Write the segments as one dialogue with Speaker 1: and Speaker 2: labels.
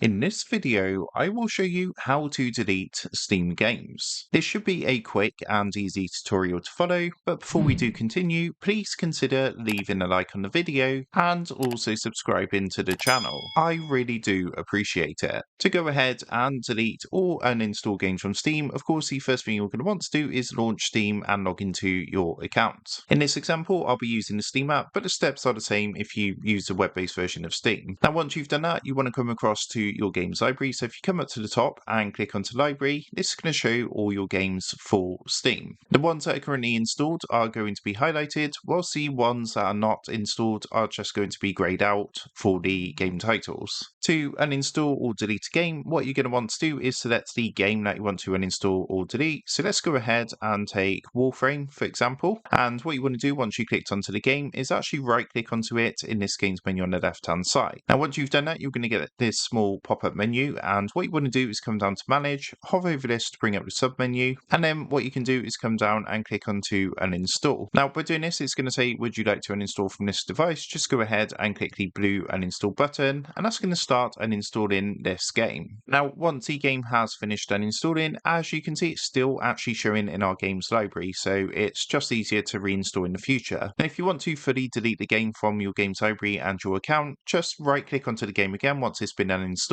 Speaker 1: In this video, I will show you how to delete Steam games. This should be a quick and easy tutorial to follow, but before we do continue, please consider leaving a like on the video and also subscribing to the channel. I really do appreciate it. To go ahead and delete or uninstall games from Steam, of course the first thing you're going to want to do is launch Steam and log into your account. In this example, I'll be using the Steam app, but the steps are the same if you use the web-based version of Steam. Now once you've done that, you want to come across to your games library. So if you come up to the top and click onto library, this is going to show all your games for Steam. The ones that are currently installed are going to be highlighted, whilst the ones that are not installed are just going to be grayed out for the game titles. To uninstall or delete a game, what you're going to want to do is select the game that you want to uninstall or delete. So let's go ahead and take Warframe, for example. And what you want to do once you clicked onto the game is actually right click onto it in this games menu on the left hand side. Now once you've done that, you're going to get this small pop-up menu, and what you want to do is come down to manage, hover over this to bring up the sub menu, and then what you can do is come down and click onto uninstall. Now by doing this, it's going to say, would you like to uninstall from this device? Just go ahead and click the blue uninstall button, and that's going to start uninstalling this game. Now once the game has finished uninstalling, as you can see, it's still actually showing in our games library, so it's just easier to reinstall in the future. Now if you want to fully delete the game from your games library and your account, just right click onto the game again once it's been uninstalled,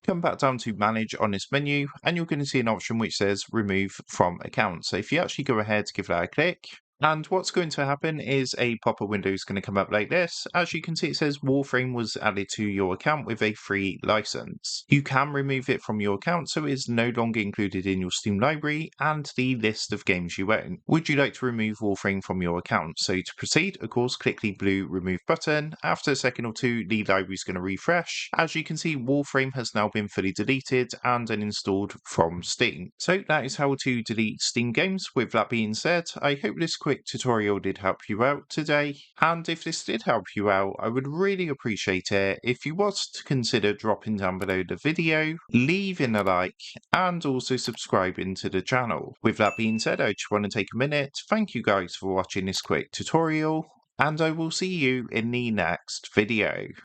Speaker 1: come back down to manage on this menu, and you're going to see an option which says remove from account. So if you actually go ahead, give that a click, and what's going to happen is a pop-up window is going to come up like this. As you can see, it says Warframe was added to your account with a free license. You can remove it from your account, so it is no longer included in your Steam library and the list of games you own. Would you like to remove Warframe from your account? So to proceed, of course, click the blue remove button. After a second or two, the library is going to refresh. As you can see, Warframe has now been fully deleted and uninstalled from Steam. So that is how to delete Steam games. With that being said, I hope this quick tutorial did help you out today, and if this did help you out, I would really appreciate it if you was to consider dropping down below the video, leaving a like, and also subscribing to the channel. With that being said, I just want to take a minute, thank you guys for watching this quick tutorial, and I will see you in the next video.